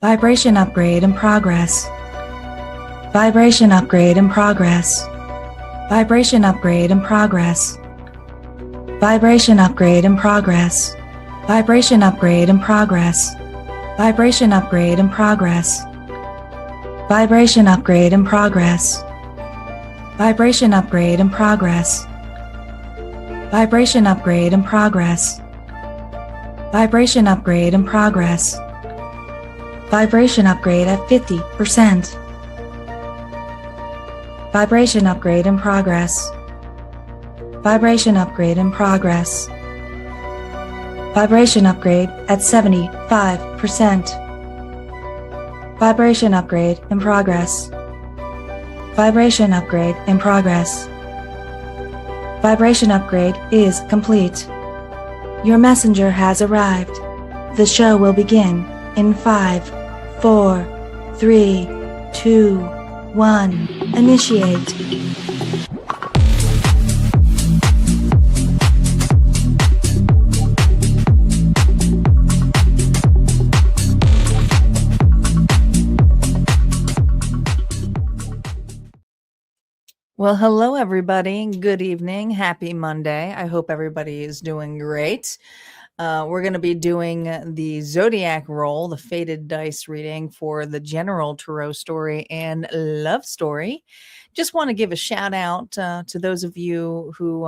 Vibration upgrade in progress. Vibration upgrade in progress. Vibration upgrade in progress. Vibration upgrade in progress. Vibration upgrade in progress. Vibration upgrade in progress. Vibration upgrade in progress. Vibration upgrade in progress. Vibration upgrade in progress. Vibration upgrade in progress. Vibration upgrade at 50%. Vibration upgrade in progress. Vibration upgrade in progress. Vibration upgrade at 75%. Vibration upgrade in progress. Vibration upgrade in progress. Vibration upgrade is complete. Your messenger has arrived. The show will begin in 5, 4, 3, 2, 1. Initiate. Well, hello, everybody. Good evening. Happy Monday. I hope everybody is doing great. We're going to be doing the Zodiac roll, the Fated Dice reading for the general tarot story and love story. Just want to give a shout out to those of you who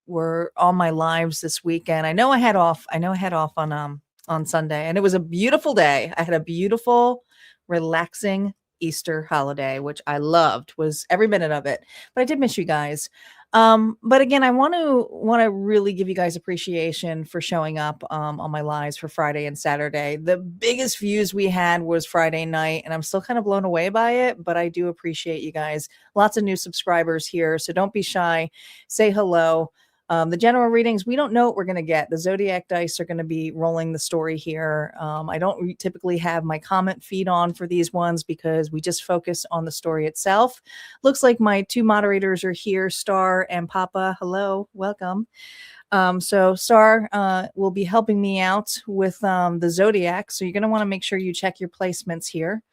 were on my lives this weekend. I know I had off on Sunday, and it was a beautiful day. I had a beautiful, relaxing Easter holiday, which I loved, was every minute of it. But I did miss you guys. But again, I want to really give you guys appreciation for showing up on my lives for Friday and Saturday. The biggest views we had was Friday night, and I'm still kind of blown away by it, but I do appreciate you guys. Lots of new subscribers here, so don't be shy. Say hello. The general readings, we don't know what we're going to get. The Zodiac Dice are going to be rolling the story here. I don't typically have my comment feed on for these ones because we just focus on the story itself. Looks like my two moderators are here, Star and Papa. Hello, welcome. So Star will be helping me out with the Zodiac. So you're going to want to make sure you check your placements here.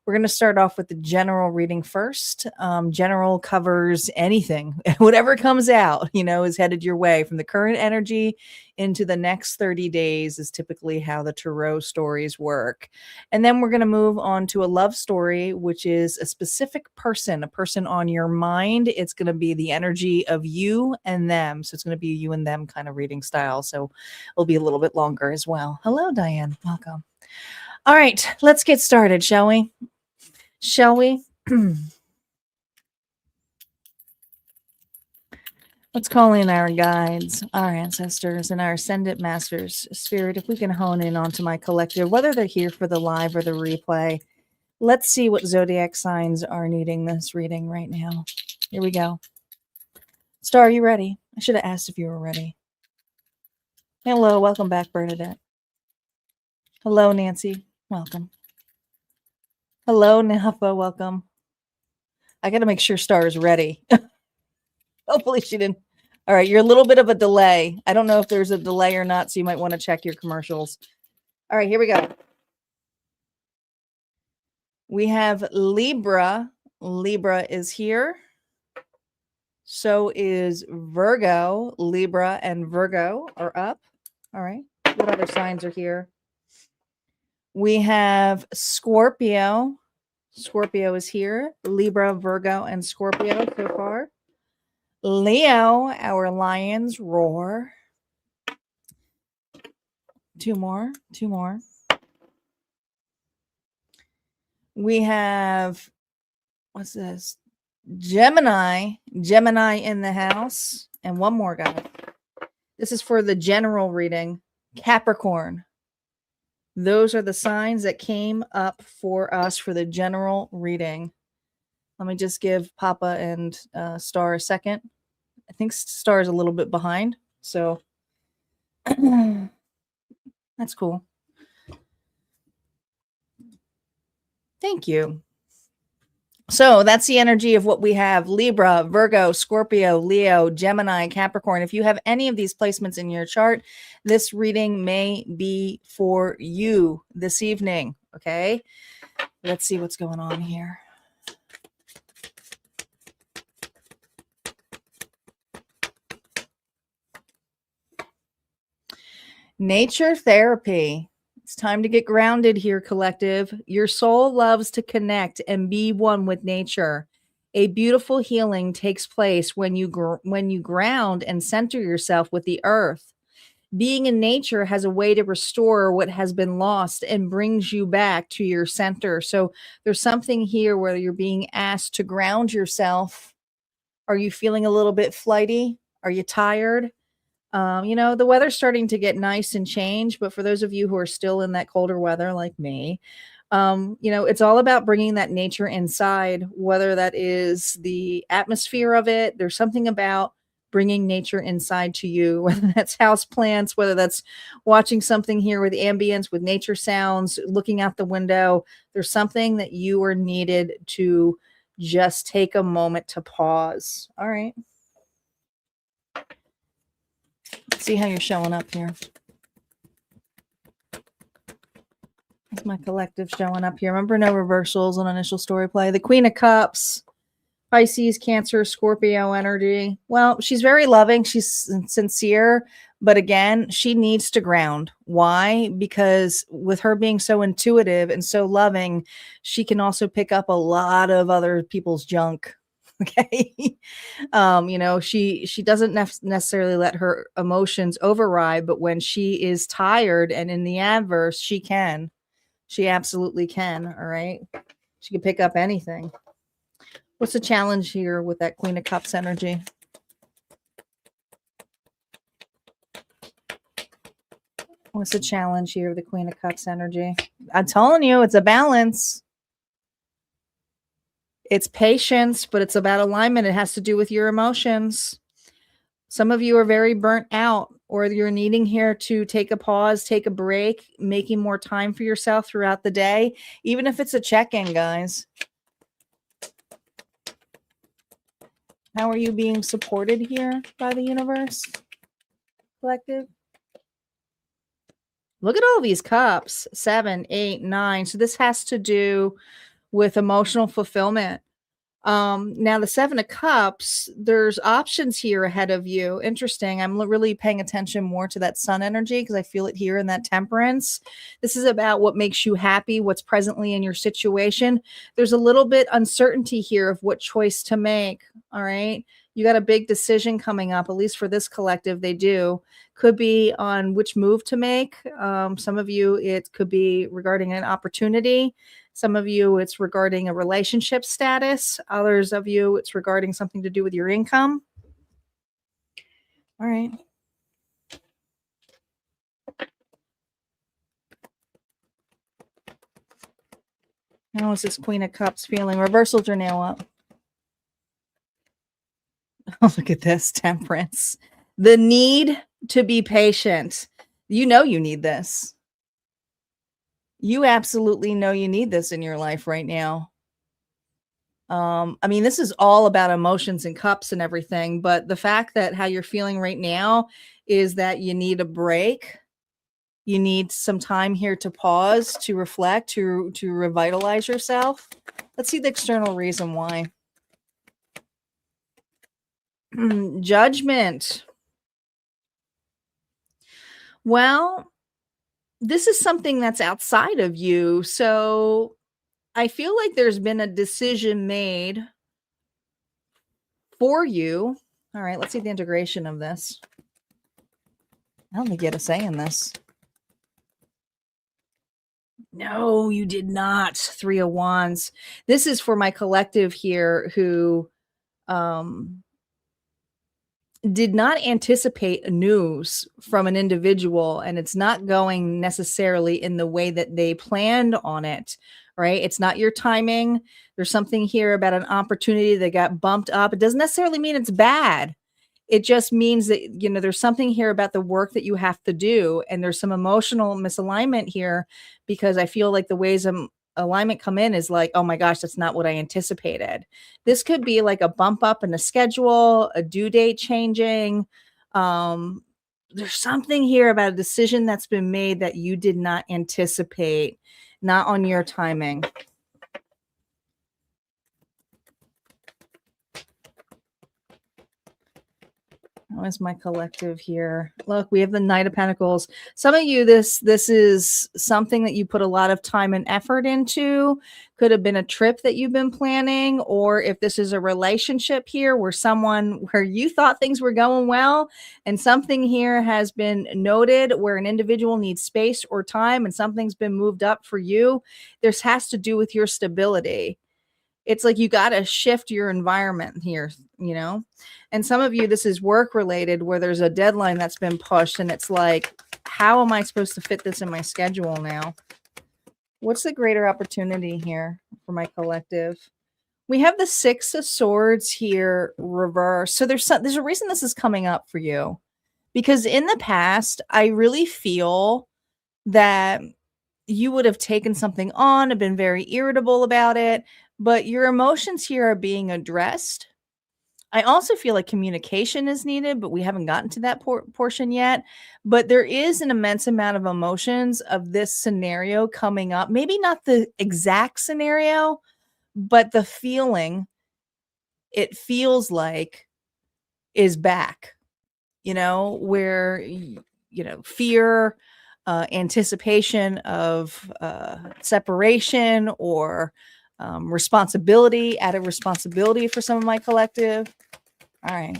We're going to start off with the general reading first. General covers anything, whatever comes out, is headed your way from the current energy into the next 30 days is typically how the tarot stories work. And then we're going to move on to a love story, which is a specific person, a person on your mind. It's going to be the energy of you and them. So it's going to be you and them kind of reading style. So it'll be a little bit longer as well. Hello, Diane. Welcome. All right, let's get started, shall we? Shall we? Let's call in our guides, our ancestors, and our ascendant masters. Spirit, if we can hone in onto my collective, whether they're here for the live or the replay, let's see what zodiac signs are needing this reading right now. Here we go. Star, are you ready? I should have asked if you were ready. Hello, welcome back, Bernadette. Hello, Nancy. Welcome. Hello, Nafa. Welcome. I got to make sure Star is ready. Hopefully she didn't. All right. You're a little bit of a delay. I don't know if there's a delay or not, so you might want to check your commercials. All right. Here we go. We have Libra. Libra is here. So is Virgo. Libra and Virgo are up. All right. What other signs are here? We have Scorpio. Scorpio is here. Libra, Virgo, and Scorpio so far. Leo, our lions roar. Two more. We have, what's this? Gemini in the house. And one more guy. This is for the general reading. Capricorn. Those are the signs that came up for us for the general reading. Let me just give Papa and Star a second. I think Star is a little bit behind, so that's cool. Thank you. So that's the energy of what we have. Libra, Virgo, Scorpio, Leo, Gemini, Capricorn. If you have any of these placements in your chart, this reading may be for you this evening. Okay. Let's see what's going on here. Nature therapy. It's time to get grounded here, collective. Your soul loves to connect and be one with nature. A beautiful healing takes place when you ground and center yourself with the earth. Being in nature has a way to restore what has been lost and brings you back to your center. So there's something here where you're being asked to ground yourself. Are you feeling a little bit flighty? Are you tired? The weather's starting to get nice and change, but for those of you who are still in that colder weather like me, it's all about bringing that nature inside, whether that is the atmosphere of it. There's something about bringing nature inside to you, whether that's house plants, whether that's watching something here with ambience, with nature sounds, looking out the window. There's something that you are needed to just take a moment to pause. All right. See how you're showing up here. That's my collective showing up here. Remember, no reversals on initial story play. The Queen of Cups, Pisces, Cancer, Scorpio energy. Well, she's very loving. She's sincere. But again, she needs to ground. Why? Because with her being so intuitive and so loving, she can also pick up a lot of other people's junk. Okay. She doesn't necessarily let her emotions override, but when she is tired and in the adverse, she absolutely can. All right. She can pick up anything. What's the challenge here with that Queen of Cups energy? What's the challenge here with the Queen of Cups energy? I'm telling you, it's a balance. It's patience, but it's about alignment. It has to do with your emotions. Some of you are very burnt out, or you're needing here to take a pause, take a break, making more time for yourself throughout the day, even if it's a check-in, guys. How are you being supported here by the universe, collective? Look at all these cups, 7, 8, 9. So this has to do with emotional fulfillment. Now the 7 of Cups, there's options here ahead of you. Interesting. I'm really paying attention more to that sun energy because I feel it here in that Temperance. This is about what makes you happy, what's presently in your situation. There's a little bit uncertainty here of what choice to make. All right. You got a big decision coming up, at least for this collective, they do. Could be on which move to make. Some of you, it could be regarding an opportunity. Some of you, it's regarding a relationship status. Others of you, it's regarding something to do with your income. All right. How is this Queen of Cups feeling? Reversals are now up. Oh, look at this, Temperance. The need to be patient. You know you need this. You absolutely know you need this in your life right now. This is all about emotions and cups and everything, but the fact that how you're feeling right now is that you need a break. You need some time here to pause, to reflect, to revitalize yourself. Let's see the external reason why. Judgment. Well, this is something that's outside of you. So I feel like there's been a decision made for you. All right, let's see the integration of this. I don't think you had a say in this. No, you did not. 3 of Wands. This is for my collective here who did not anticipate news from an individual, and it's not going necessarily in the way that they planned on it, right? It's not your timing. There's something here about an opportunity that got bumped up. It doesn't necessarily mean it's bad. It just means that, there's something here about the work that you have to do, and there's some emotional misalignment here because I feel like the ways alignment come in is like, oh my gosh, that's not what I anticipated. This could be like a bump up in the schedule, a due date changing. There's something here about a decision that's been made that you did not anticipate. not on your timing. Where's my collective here? Look, we have the Knight of Pentacles. Some of you, this is something that you put a lot of time and effort into. Could have been a trip that you've been planning, or if this is a relationship here where you thought things were going well, and something here has been noted where an individual needs space or time, and something's been moved up for you. This has to do with your stability. It's like you got to shift your environment here, and some of you, this is work related where there's a deadline that's been pushed, and it's like, how am I supposed to fit this in my schedule now? What's the greater opportunity here for my collective? We have the Six of Swords here reversed. So there's a reason this is coming up for you, because in the past, I really feel that you would have taken something on and been very irritable about it, but your emotions here are being addressed. I also feel like communication is needed, but we haven't gotten to that portion yet. But there is an immense amount of emotions of this scenario coming up. Maybe not the exact scenario, but the feeling it feels like is back, where, fear, anticipation of separation, or responsibility, added responsibility for some of my collective. All right.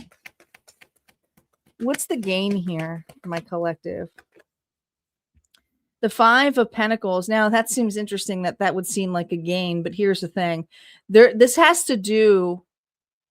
What's the gain here for my collective? The Five of Pentacles. Now, that seems interesting that would seem like a gain, but here's the thing. This has to do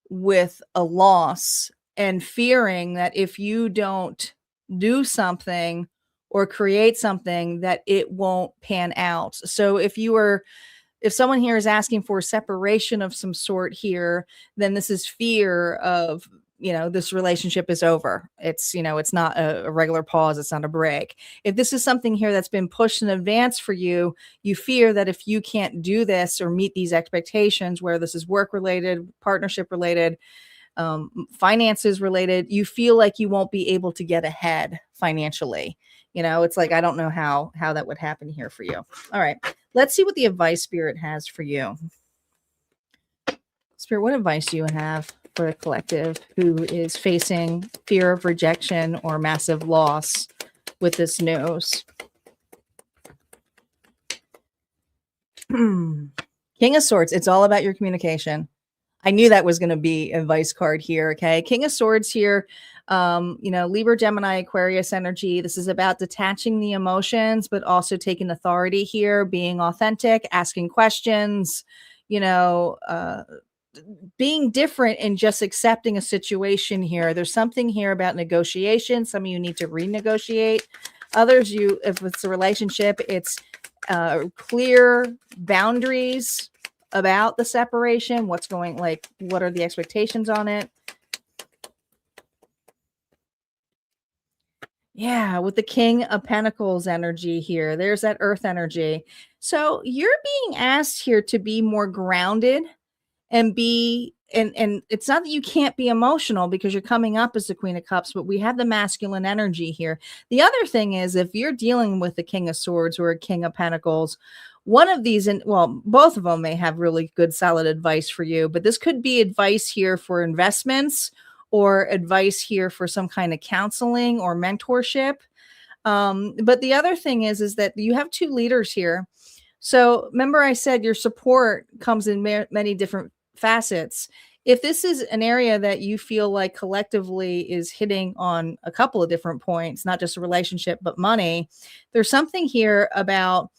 with a loss and fearing that if you don't do something or create something, that it won't pan out. So if someone here is asking for separation of some sort here, then this is fear of, this relationship is over. It's, it's not a regular pause. It's not a break. If this is something here that's been pushed in advance for you, you fear that if you can't do this or meet these expectations, where this is work related, partnership related, finances related, you feel like you won't be able to get ahead financially. It's like, I don't know how that would happen here for you. All right. Let's see what the advice Spirit has for you. Spirit, what advice do you have for a collective who is facing fear of rejection or massive loss with this news? King of Swords. It's all about your communication. I knew that was going to be a advice card here. Okay. King of Swords here. Libra, Gemini, Aquarius energy. This is about detaching the emotions, but also taking authority here, being authentic, asking questions, being different and just accepting a situation here. There's something here about negotiation. Some of you need to renegotiate. Others, if it's a relationship, it's clear boundaries about the separation. What are the expectations on it? Yeah, with the King of Pentacles energy here, there's that earth energy. So you're being asked here to be more grounded and and it's not that you can't be emotional because you're coming up as the Queen of Cups, but we have the masculine energy here. The other thing is, if you're dealing with the King of Swords or a King of Pentacles, one of these, both of them may have really good, solid advice for you, but this could be advice here for investments or advice here for some kind of counseling or mentorship. But the other thing is that you have two leaders here. So remember I said your support comes in many different facets. If this is an area that you feel like collectively is hitting on a couple of different points, not just a relationship, but money, there's something here about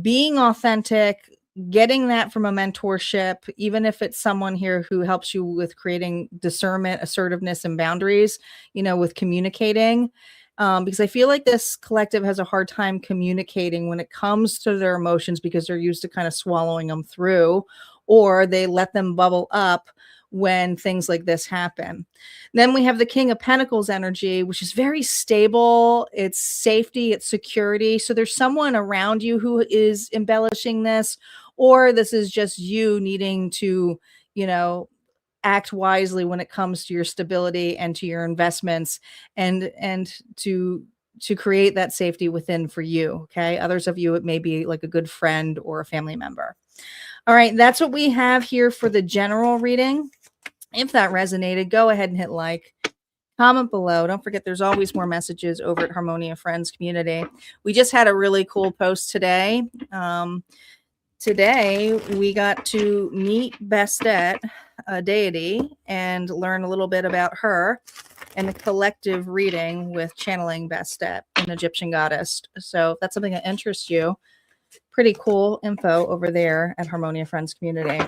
being authentic, getting that from a mentorship, even if it's someone here who helps you with creating discernment, assertiveness, and boundaries, with communicating. Because I feel like this collective has a hard time communicating when it comes to their emotions because they're used to kind of swallowing them through, or they let them bubble up when things like this happen. Then we have the King of Pentacles energy, which is very stable. It's safety, it's security. So there's someone around you who is embellishing this, or this is just you needing to, act wisely when it comes to your stability and to your investments, and to to create that safety within for you. Okay. Others of you, it may be like a good friend or a family member. All right. That's what we have here for the general reading. If that resonated, go ahead and hit like. Comment below. Don't forget, there's always more messages over at Harmonia Friends Community. We just had a really cool post today. Today, we got to meet Bastet, a deity, and learn a little bit about her and the collective reading with channeling Bastet, an Egyptian goddess. So if that's something that interests you, pretty cool info over there at Harmonia Friends Community.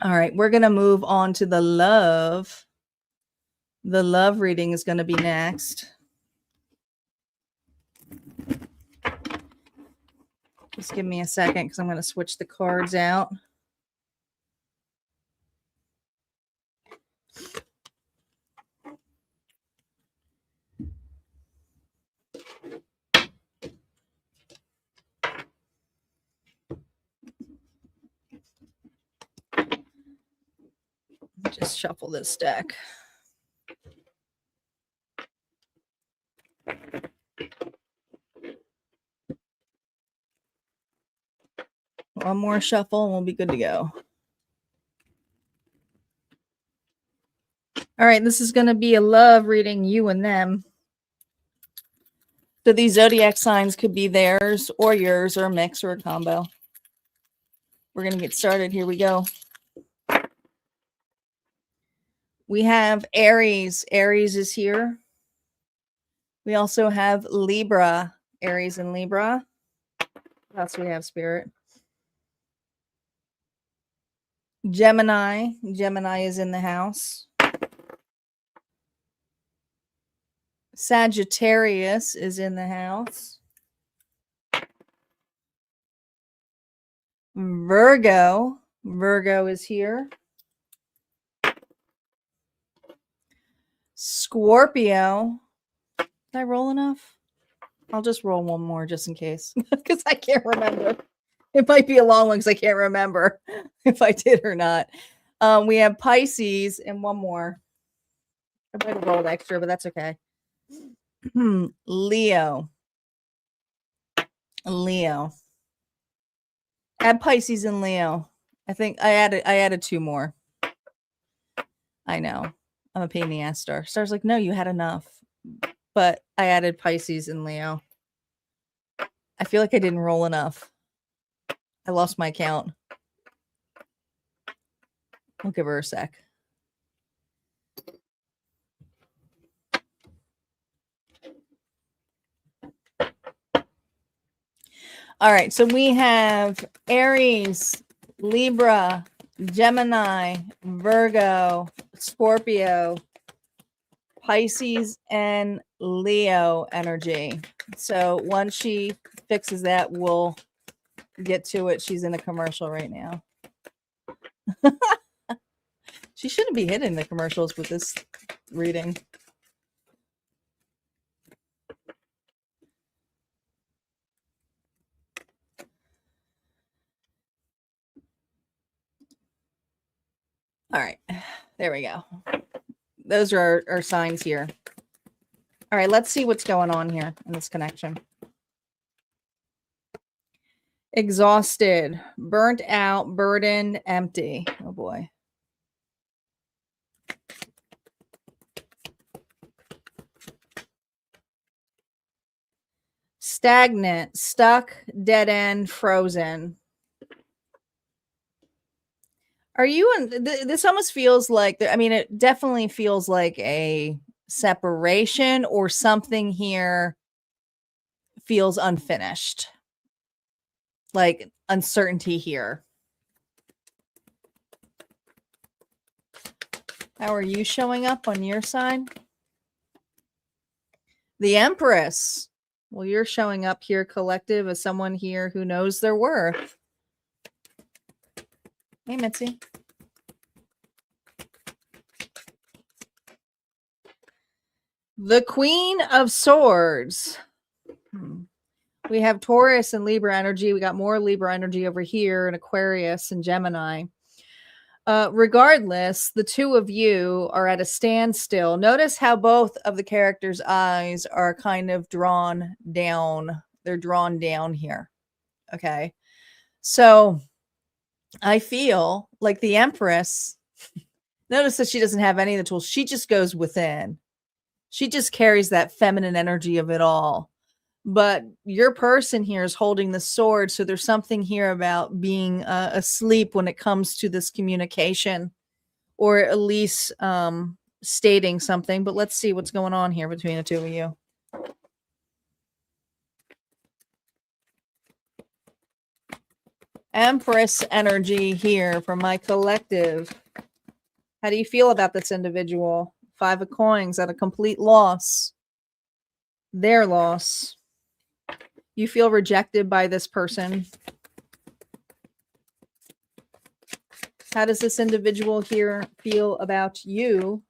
All right, we're going to move on to the love. The love reading is going to be next. Just give me a second because I'm going to switch the cards out. Just shuffle this deck. One more shuffle and we'll be good to go. All right, this is going to be a love reading, you and them. So these zodiac signs could be theirs or yours or a mix or a combo. We're going to get started. Here we go. We have Aries. Aries is here. We also have Libra. Aries and Libra. What else do we have, Spirit? Gemini. Gemini is in the house. Sagittarius is in the house. Virgo. Virgo is here. Scorpio. Did I roll enough? I'll just roll one more just in case because I can't remember. It might be a long one because I can't remember if I did or not. We have Pisces and one more. I might have rolled extra, but that's okay. Leo. Leo. Add Pisces and Leo. I think I added two more. I know. I'm a pain in the ass, Star. Star's like, no, you had enough. But I added Pisces and Leo. I feel like I didn't roll enough. I lost my count. I'll give her a sec. All right, so we have Aries, Libra, Gemini, Virgo, Scorpio, Pisces, and Leo energy. So once she fixes that, we'll get to it. She's in a commercial right now. She shouldn't be hitting the commercials with this reading. All right, there we go. Those are our signs here. All right, let's see what's going on here in this connection. Exhausted, burnt out, burdened, empty. Oh boy. Stagnant, stuck, dead end, frozen. Are you in this? Almost feels like, I mean, it definitely feels like a separation or something here feels unfinished. Like uncertainty here. How are you showing up on your side? The Empress. Well, you're showing up here, collective, as someone here who knows their worth. Hey, Mitzi. The Queen of Swords. We have Taurus and Libra energy. We got more Libra energy over here, and Aquarius and Gemini. Regardless, the two of you are at a standstill. Notice how both of the characters' eyes are kind of drawn down. They're drawn down here. Okay. So I feel like the Empress, notice that she doesn't have any of the tools. She just goes within. She just carries that feminine energy of it all. But your person here is holding the sword. So there's something here about being asleep when it comes to this communication, or at least stating something. But let's see what's going on here between the two of you. Empress energy here from my collective. How do you feel about this individual? 5 of coins at a complete loss. Their loss. You feel rejected by this person. How does this individual here feel about you?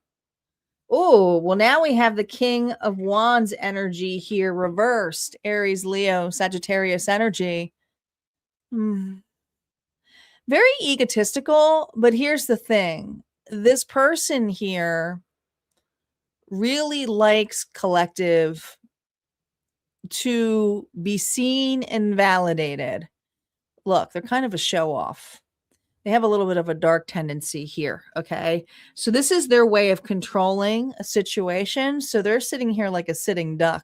Oh, well, now we have the King of Wands energy here reversed. Aries, Leo, Sagittarius energy. Very egotistical, but here's the thing. This person here really likes collective to be seen and validated. Look, they're kind of a show off. They have a little bit of a dark tendency here. Okay. So this is their way of controlling a situation. So they're sitting here like a sitting duck.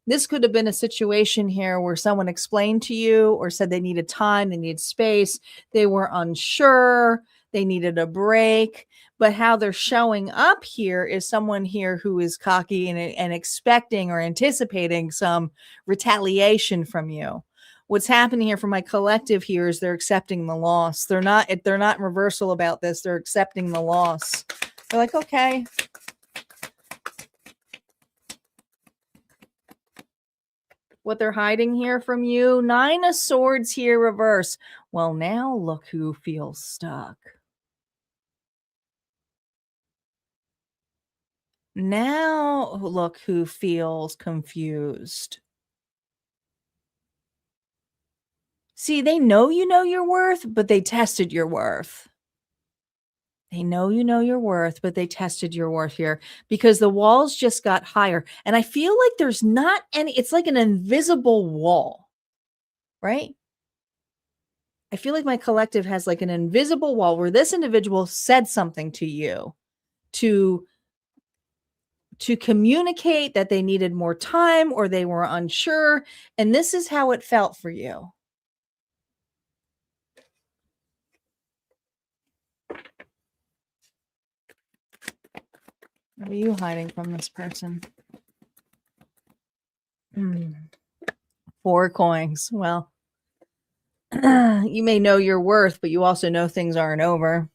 This could have been a situation here where someone explained to you or said they needed time, they needed space, they were unsure, they needed a break. But how they're showing up here is someone here who is cocky and expecting or anticipating some retaliation from you. What's happening here for my collective here is they're accepting the loss. They're not in reversal about this. They're accepting the loss. They're like, okay. What they're hiding here from you, 9 of Swords here reverse. Well, now look who feels stuck. Now look who feels confused. See, they know you know your worth, but they tested your worth. They know you know your worth, but they tested your worth here because the walls just got higher. And I feel like there's not any, it's like an invisible wall, right? I feel like my collective has like an invisible wall where this individual said something to you to communicate that they needed more time or they were unsure. And this is how it felt for you. What are you hiding from this person? 4 coins. Well, you may know your worth, but you also know things aren't over.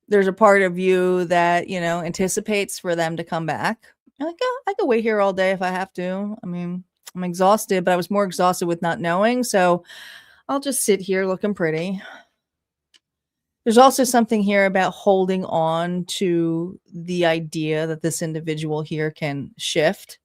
There's a part of you that, anticipates for them to come back. You're like, oh, I could wait here all day if I have to. I mean, I'm exhausted, but I was more exhausted with not knowing. So I'll just sit here looking pretty. There's also something here about holding on to the idea that this individual here can shift.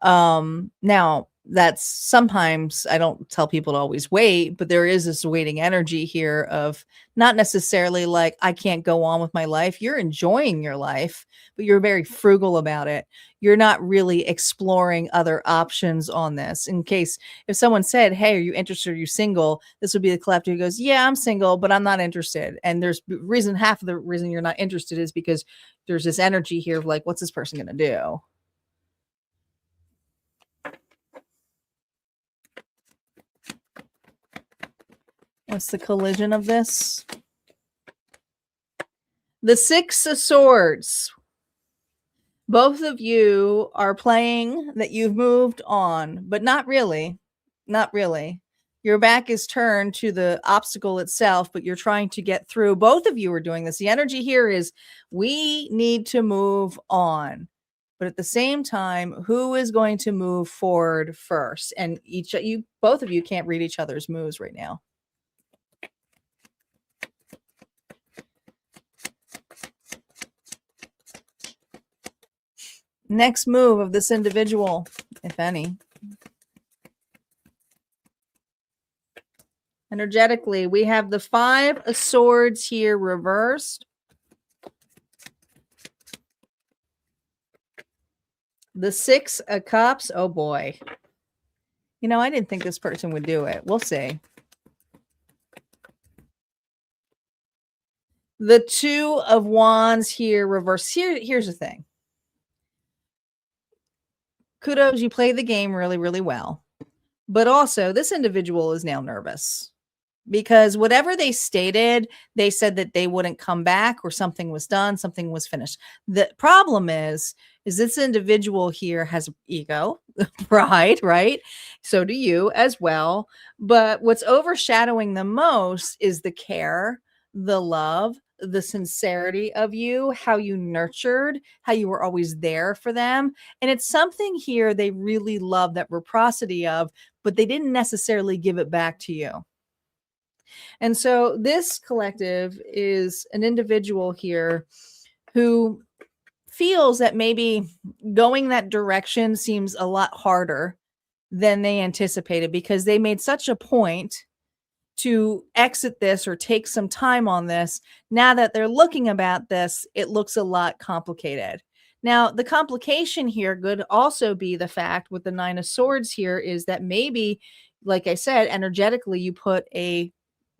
Now that's sometimes I don't tell people to always wait, but there is this waiting energy here of not necessarily like, I can't go on with my life. You're enjoying your life, but you're very frugal about it. You're not really exploring other options on this. In case if someone said, hey, are you interested? Are you single? This would be the collector who goes, yeah, I'm single, but I'm not interested. And there's half of the reason you're not interested is because there's this energy here of like, what's this person going to do? What's the collision of this? The 6 of Swords. Both of you are playing that you've moved on, but not really. Not really. Your back is turned to the obstacle itself, but you're trying to get through. Both of you are doing this. The energy here is we need to move on. But at the same time, who is going to move forward first? And both of you can't read each other's moves right now. Next move of this individual, if any. A Energetically, we have the 5 of Swords here reversed. The 6 of Cups. Oh boy. You know, I didn't think this person would do it. We'll see. The 2 of Wands here reversed. Here's the thing. Kudos, you play the game really, really well. But also, this individual is now nervous. Because whatever they stated, they said that they wouldn't come back, or something was done, something was finished. The problem is this individual here has ego, pride, right? So do you as well. But what's overshadowing the most is the care, the love, the sincerity of you, how you nurtured, how you were always there for them. And it's something here they really love, that reciprocity of, but they didn't necessarily give it back to you. And so this collective is an individual here who feels that maybe going that direction seems a lot harder than they anticipated, because they made such a point to exit this or take some time on this. Now that they're looking about this, it looks a lot complicated. Now, the complication here could also be the fact with the 9 of Swords here is that maybe, like I said, energetically, you put a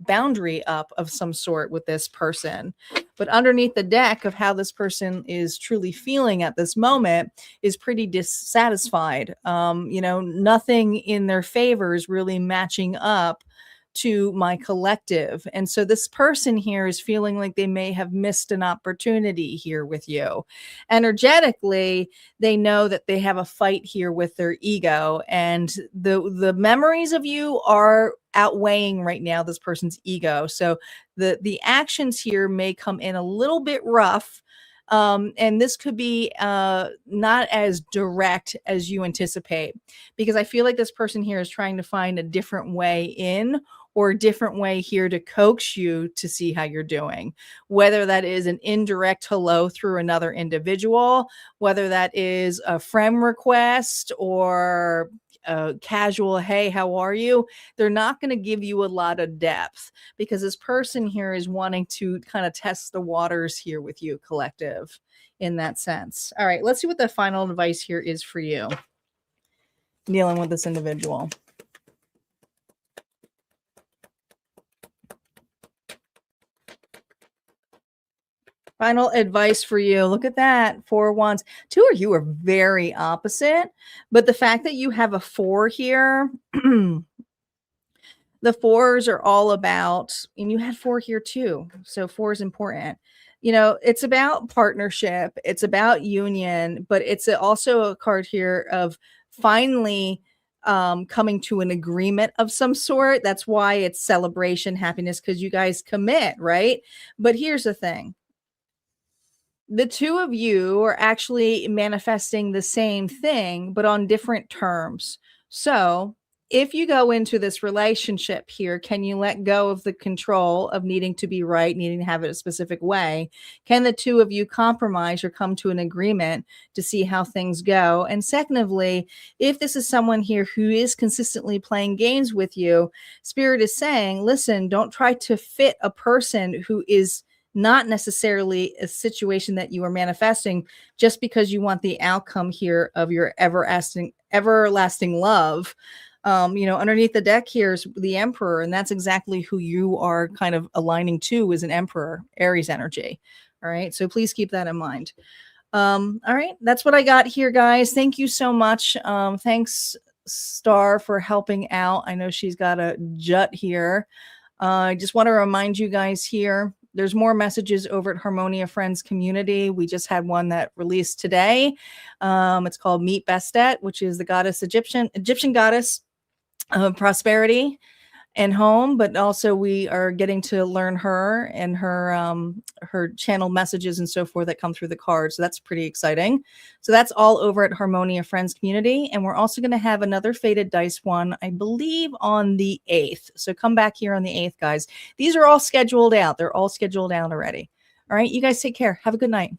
boundary up of some sort with this person, but underneath the deck of how this person is truly feeling at this moment is pretty dissatisfied. You know, nothing in their favor is really matching up to my collective. And so this person here is feeling like they may have missed an opportunity here with you. Energetically, they know that they have a fight here with their ego, and the memories of you are outweighing right now this person's ego. So the actions here may come in a little bit rough. And this could be not as direct as you anticipate, because I feel like this person here is trying to find a different way in, or a different way here to coax you to see how you're doing, whether that is an indirect hello through another individual, whether that is a friend request or a casual, hey, how are you? They're not going to give you a lot of depth, because this person here is wanting to kind of test the waters here with you, collective, in that sense. All right, let's see what the final advice here is for you dealing with this individual. Final advice for you. Look at that. 4 of Wands. 2 of you are very opposite, but the fact that you have a 4 here, the 4s are all about, and you had 4 here too. So 4 is important. You know, it's about partnership. It's about union, but it's also a card here of finally coming to an agreement of some sort. That's why it's celebration, happiness, because you guys commit, right? But here's the thing. The 2 of you are actually manifesting the same thing, but on different terms. So if you go into this relationship here, can you let go of the control of needing to be right, needing to have it a specific way? Can the 2 of you compromise or come to an agreement to see how things go? And secondly, if this is someone here who is consistently playing games with you, Spirit is saying, listen, don't try to fit a person who is not necessarily a situation that you are manifesting just because you want the outcome here of your everlasting love. You know, underneath the deck here is the Emperor, and that's exactly who you are kind of aligning to, as an Emperor, Aries energy. All right, so please keep that in mind. All right, that's what I got here, guys. Thank you so much. Thanks, Star, for helping out. I know she's got a jut here. I just want to remind you guys here, there's more messages over at Harmonia Friends Community. We just had one that released today. It's called Meet Bastet, which is the goddess Egyptian goddess of prosperity and home, but also we are getting to learn her and her channel messages and so forth that come through the cards. So that's pretty exciting. So that's all over at Harmonia Friends Community. And we're also going to have another Faded Dice one, I believe, on the 8th. So come back here on the 8th, guys. These are all scheduled out. They're all scheduled out already. All right, you guys take care. Have a good night.